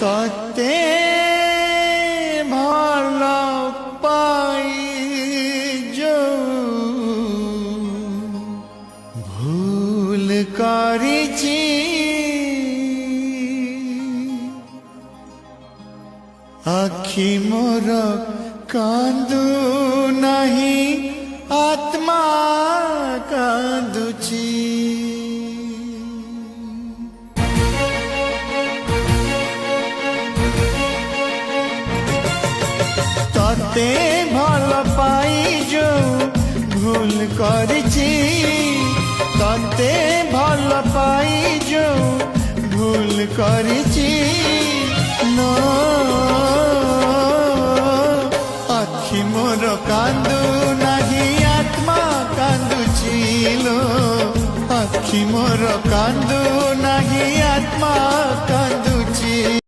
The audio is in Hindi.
तते ভাল পাই ভুল করেছি আখি মোর কান্দু নাহি আত্মা কান্দুছি तते भल पाई जो भूल करिछि तते भल पाई जो भूल करिछि नो आखि मोर कांदु नाही आत्मा कांदुछि लो आखि मोर कांदु नाही आत्मा